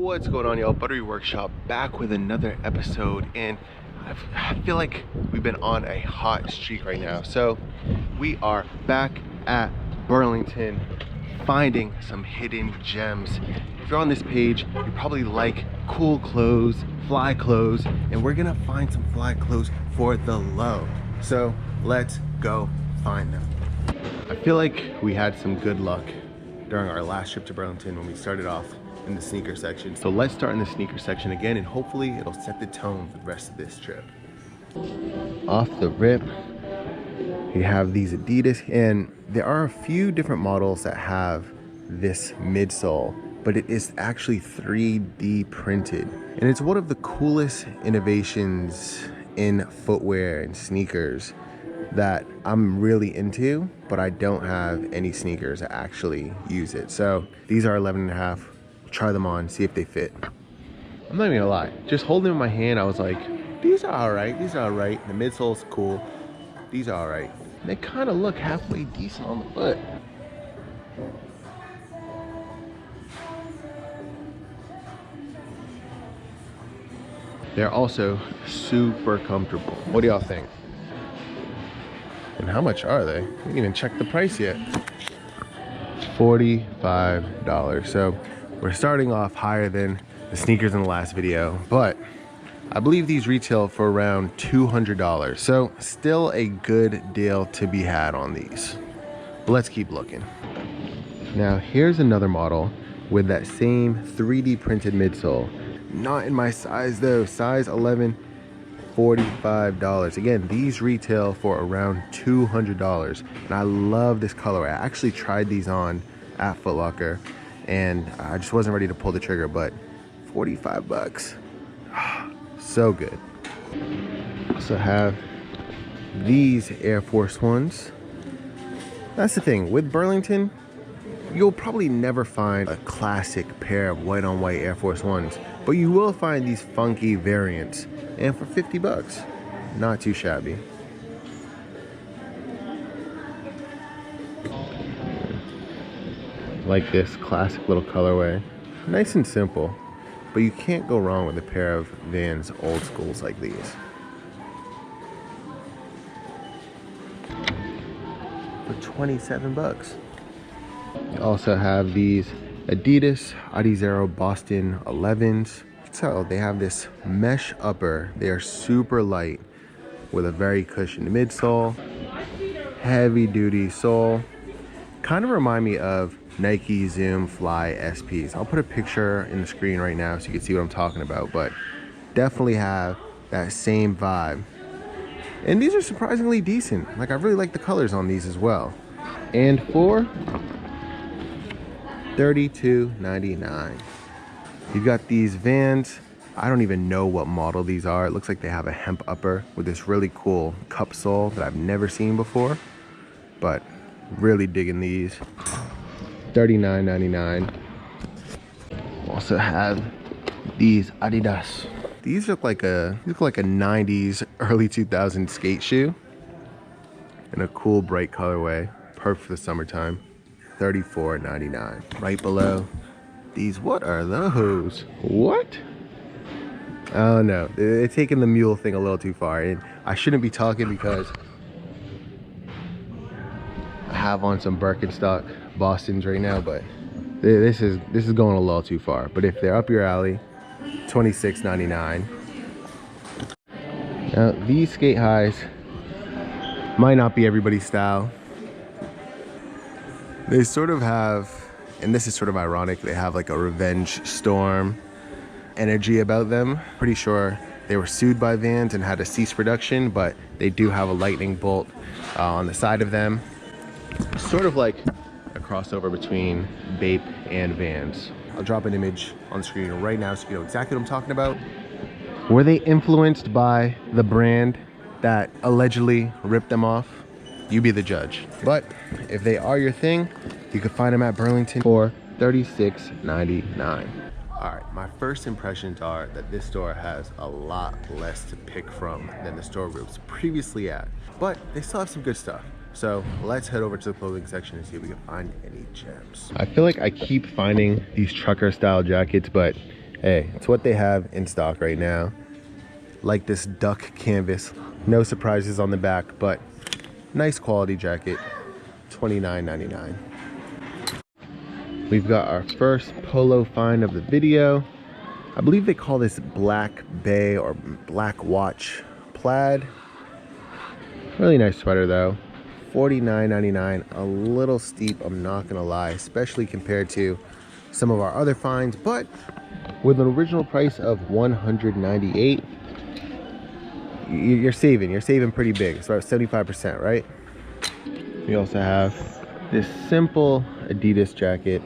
What's going on, y'all? Buttery Workshop back with another episode, and I feel like we've been on a hot streak right now. So we are back at Burlington finding some hidden gems. If you're on this page, you probably like cool clothes, fly clothes, and we're gonna find some fly clothes for the low. So let's go find them. I feel like we had some good luck during our last trip to Burlington when we started off in the sneaker section. So let's start in the sneaker section again, and hopefully it'll set the tone for the rest of this trip. Off the rip, we have these Adidas, and there are a few different models that have this midsole, but it is actually 3D printed. And it's one of the coolest innovations in footwear and sneakers that I'm really into, but I don't have any sneakers that actually use it. So these are 11.5. Try them on, see if they fit. I'm not even gonna lie, just holding them in my hand, I was like, these are all right, these are all right. The midsole's cool, these are all right. And they kind of look halfway decent on the foot. They're also super comfortable. What do y'all think? And how much are they? We didn't even check the price yet. $45. So we're starting off higher than the sneakers in the last video, but I believe these retail for around $200. So still a good deal to be had on these. But let's keep looking. Now here's another model with that same 3D printed midsole. Not in my size though, size 11, $45. Again, these retail for around $200, and I love this colorway. I actually tried these on at Foot Locker, and I just wasn't ready to pull the trigger, but 45 bucks. So good. Also have these Air Force Ones. That's the thing, with Burlington, you'll probably never find a classic pair of white on white Air Force Ones, but you will find these funky variants, and for 50 bucks, not too shabby. Like this classic little colorway, nice and simple, but you can't go wrong with a pair of Vans old schools like these. For 27 bucks. You also have these Adidas Adizero Boston 11s. So they have this mesh upper. They are super light with a very cushioned midsole, heavy duty sole. Kind of remind me of Nike Zoom Fly SPs. I'll put a picture in the screen right now so you can see what I'm talking about, but definitely have that same vibe. And these are surprisingly decent. Like, I really like the colors on these as well. And for $32.99. You've got these Vans. I don't even know what model these are. It looks like they have a hemp upper with this really cool cup sole that I've never seen before, but really digging these. $39.99. Also have these Adidas. These look like a 90s, early 2000s skate shoe in a cool bright colorway, perfect for the summertime. $34.99. Right below these, what are those? What? Oh no, they're taking the mule thing a little too far, and I shouldn't be talking because I have on some Birkenstock Bostons right now, but this is going a little too far. But if they're up your alley, $26.99. Now these skate highs might not be everybody's style. They sort of have, and this is sort of ironic, they have like a revenge storm energy about them. Pretty sure they were sued by Vans and had to cease production, but they do have a lightning bolt on the side of them. Sort of like a crossover between Bape and Vans. I'll drop an image on the screen right now so you know exactly what I'm talking about. Were they influenced by the brand that allegedly ripped them off? You be the judge. But if they are your thing, you can find them at Burlington for $36.99. All right, my first impressions are that this store has a lot less to pick from than the store we was previously at, but they still have some good stuff. So let's head over to the clothing section and see if we can find any gems. I feel like I keep finding these trucker style jackets, but hey, it's what they have in stock right now. Like this duck canvas, no surprises on the back, but nice quality jacket, $29.99. We've got our first Polo find of the video. I believe they call this Black Bay or Black Watch plaid. Really nice sweater though. $49.99, a little steep, I'm not gonna lie, especially compared to some of our other finds, but with an original price of $198, you're saving pretty big. It's about 75%, right? We also have this simple Adidas jacket,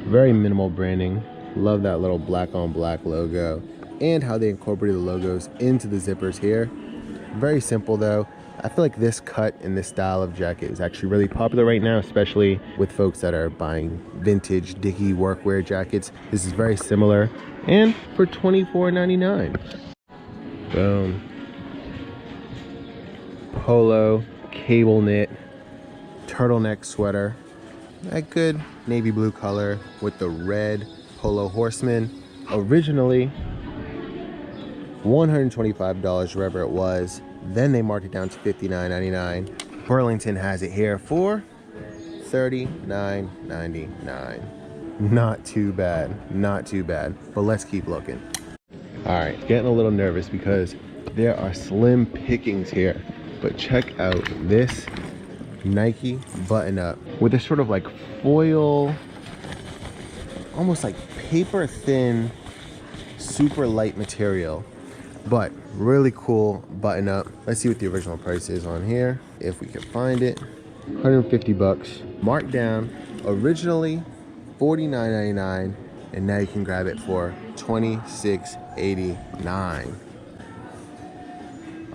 very minimal branding. Love that little black on black logo and how they incorporated the logos into the zippers here. Very simple though. I feel like this cut and this style of jacket is actually really popular right now, especially with folks that are buying vintage Dickie workwear jackets. This is very similar, and for $24.99. Boom. Polo cable knit turtleneck sweater. That good navy blue color with the red Polo Horseman. Originally $125, wherever it was. Then they marked it down to $59.99. Burlington has it here for $39.99. Not too bad, not too bad. But let's keep looking. All right, getting a little nervous because there are slim pickings here. But check out this Nike button up with a sort of like foil, almost like paper thin, super light material. But really cool button up. Let's see what the original price is on here, if we can find it. 150 bucks, marked down, originally $49.99, and now you can grab it for $26.89.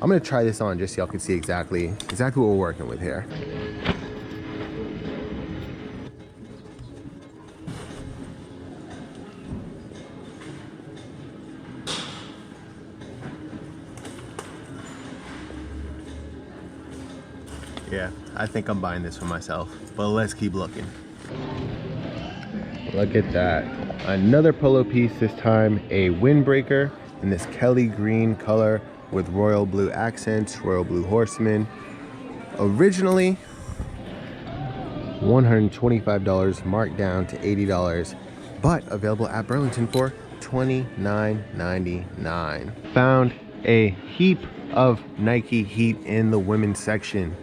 I'm gonna try this on just so y'all can see exactly what we're working with here. Yeah, I think I'm buying this for myself, but let's keep looking. Look at that. Another Polo piece, this time a windbreaker in this Kelly green color with royal blue accents, royal blue horseman. Originally $125, marked down to $80, but available at Burlington for $29.99. Found a heap of Nike heat in the women's section.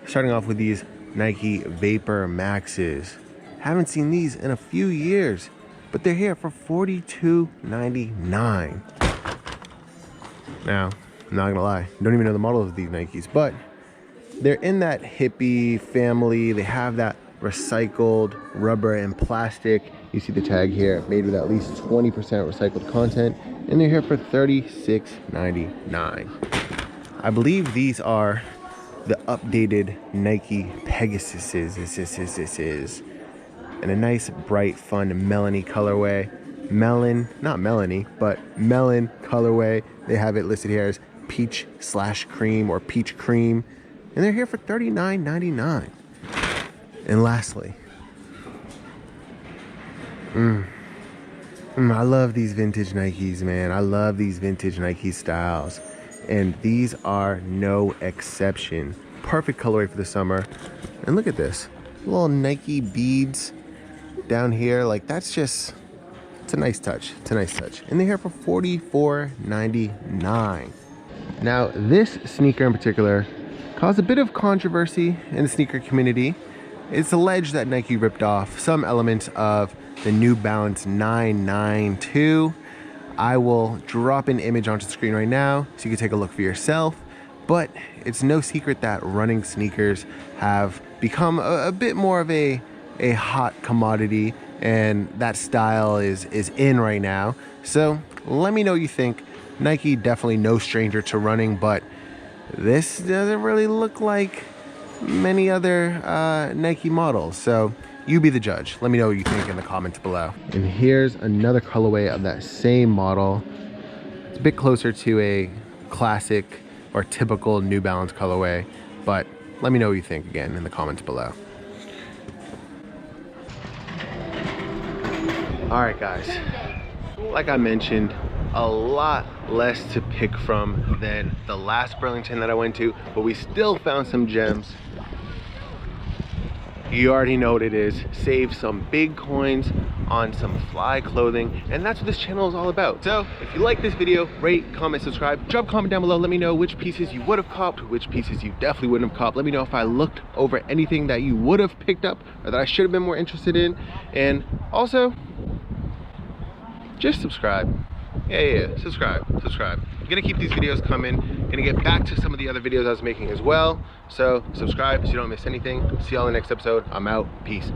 Starting off with these Nike Vapor Maxes. Haven't seen these in a few years, but they're here for $42.99. Now, I'm not gonna lie, don't even know the model of these Nikes, but they're in that hippie family. They have that recycled rubber and plastic. You see the tag here, made with at least 20% recycled content, and they're here for $36.99. I believe these are the updated Nike Pegasuses. This is in a nice, bright, fun melony colorway. Not melony, but melon colorway. They have it listed here as peach/cream or peach cream, and they're here for $39.99. And lastly, I love these vintage Nikes, man. I love these vintage Nike styles. And these are no exception. Perfect colorway for the summer. And look at this, little Nike beads down here. Like, that's just, it's a nice touch. It's a nice touch. And they're here for $44.99. Now, this sneaker in particular caused a bit of controversy in the sneaker community. It's alleged that Nike ripped off some elements of the New Balance 992. I will drop an image onto the screen right now so you can take a look for yourself. But it's no secret that running sneakers have become a bit more of a hot commodity, and that style is in right now. So let me know what you think. Nike, definitely no stranger to running, but this doesn't really look like many other Nike models. So you be the judge. Let me know what you think in the comments below. And here's another colorway of that same model. It's a bit closer to a classic or typical New Balance colorway, but let me know what you think again in the comments below. All right, guys. like I mentioned, a lot less to pick from than the last Burlington that I went to, but we still found some gems. You already know what it is. Save some big coins on some fly clothing, and that's what this channel is all about. So if you like this video, rate, comment, subscribe, drop a comment down below. Let me know which pieces you would have copped, which pieces you definitely wouldn't have copped. Let me know if I looked over anything that you would have picked up or that I should have been more interested in. And also, just subscribe. Yeah, subscribe. I'm gonna keep these videos coming. Gonna get back to some of the other videos I was making as well. So subscribe so you don't miss anything. See y'all in the next episode. I'm out. Peace.